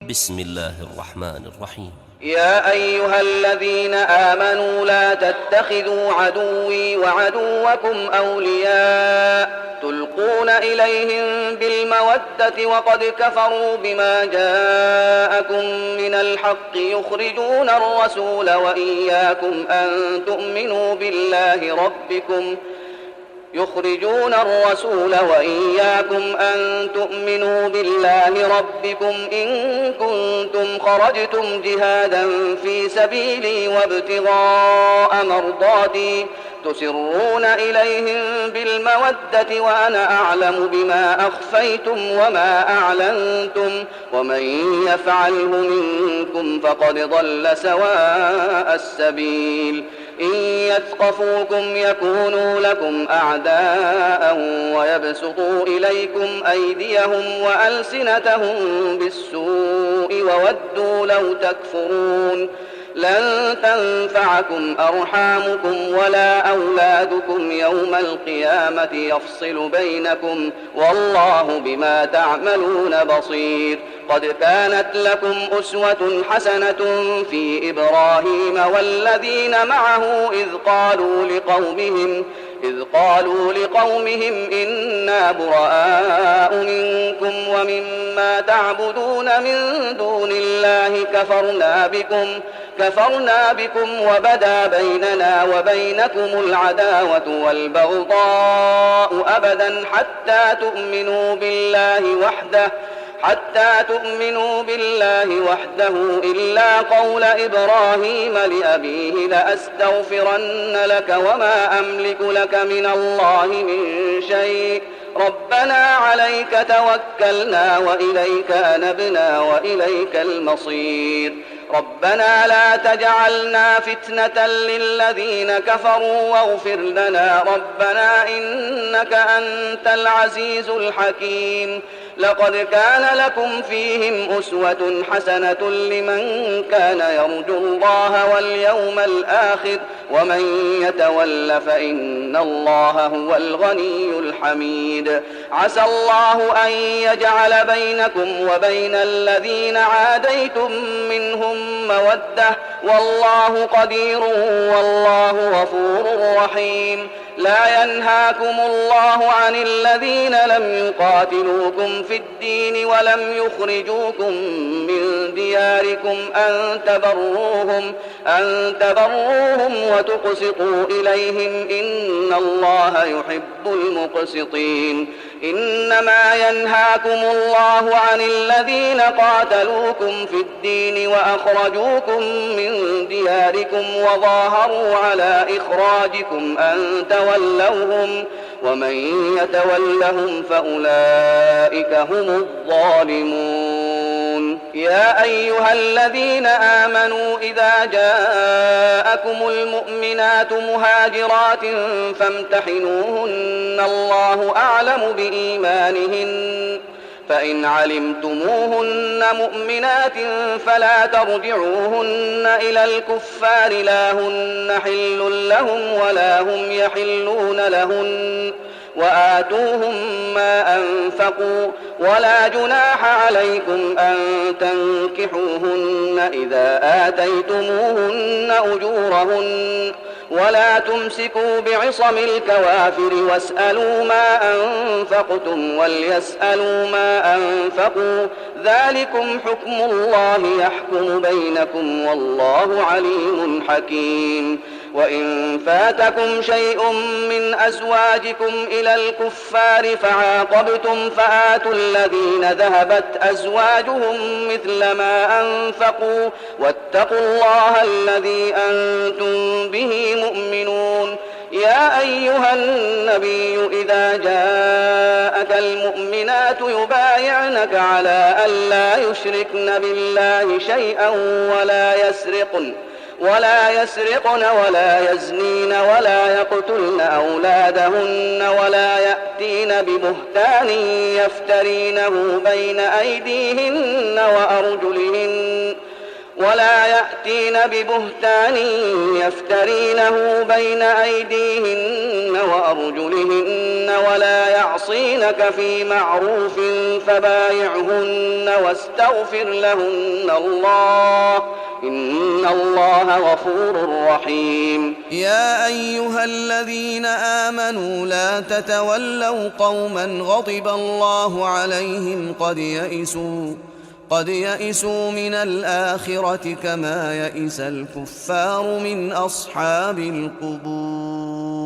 بسم الله الرحمن الرحيم. يا أيها الذين آمنوا لا تتخذوا عدوي وعدوكم أولياء تلقون إليهم بالمودة وقد كفروا بما جاءكم من الحق يخرجون الرسول وإياكم أن تؤمنوا بالله ربكم إن كنتم خرجتم جهادا في سبيلي وابتغاء مرضاتي تسرون إليهم بالمودة وأنا أعلم بما أخفيتم وما أعلنتم ومن يفعله منكم فقد ضل سواء السبيل إن يثقفوكم يكونوا لكم أعداء ويبسطوا إليكم أيديهم وألسنتهم بالسوء وودوا لو تكفرون لن تنفعكم أرحامكم ولا أولادكم يوم القيامة يفصل بينكم والله بما تعملون بصير. قد كانت لكم أسوة حسنة في إبراهيم والذين معه إذ قالوا لقومهم إنا براء منكم ومما تعبدون من دون الله كفرنا بكم وبدا بيننا وبينكم العداوة والبغضاء أبدا حتى تؤمنوا بالله وحده إلا قول إبراهيم لأبيه لأستغفرن لك وما أملك لك من الله من شيء ربنا عليك توكلنا وإليك أنبنا وإليك المصير. ربنا لا تجعلنا فتنة للذين كفروا واغفر لنا ربنا إنك أنت العزيز الحكيم. لقد كان لكم فيهم أسوة حسنة لمن كان يرجو الله واليوم الآخر ومن يتول فإن الله هو الغني الحميد. عسى الله أن يجعل بينكم وبين الذين عاديتم منهم مودة والله قدير والله غفور رحيم. لا ينهاكم الله عن الذين لم يقاتلوكم في الدين ولم يخرجوكم من دياركم أن تبروهم وتقسطوا إليهم إن الله يحب المقسطين. إنما ينهاكم الله عن الذين قاتلوكم في الدين وأخرجوكم من دياركم وظاهروا على إخراجكم أن تولوهم ومن يتولهم فأولئك هم الظالمون. يا أيها الذين آمنوا إذا جاءكم المؤمنات مهاجرات فامتحنوهن الله أعلم بإيمانهن فإن علمتموهن مؤمنات فلا ترجعوهن إلى الكفار لا هن حل لهم ولا هم يحلون لهن وآتوهم ما أنفقوا ولا جناح عليكم أن تنكحوهن إذا آتيتموهن أجورهن ولا تمسكوا بعصم الكوافر واسألوا ما أنفقتم وليسألوا ما أنفقوا ذلكم حكم الله يحكم بينكم والله عليم حكيم. وإن فاتكم شيء من أزواجكم إلى الكفار فعاقبتم فآتوا الذين ذهبت أزواجهم مثل ما أنفقوا واتقوا الله الذي أنتم به مؤمنون. يا أيها النبي إذا جاءك المؤمنات يبايعنك على أن لا يشركن بالله شيئا ولا يسرقن ولا يزنين ولا يقتلن أولادهن ولا يأتين ببهتان يفترينه بين أيديهن ولا يأتين ببهتان يفترينه بين أيديهن وأرجلهن ولا يعصينك في معروف فبايعهن واستغفر لهن الله إن الله غفور رحيم. يا أيها الذين آمنوا لا تتولوا قوما غضب الله عليهم قد يئسوا من الآخرة كما يئس الكفار من أصحاب القبور.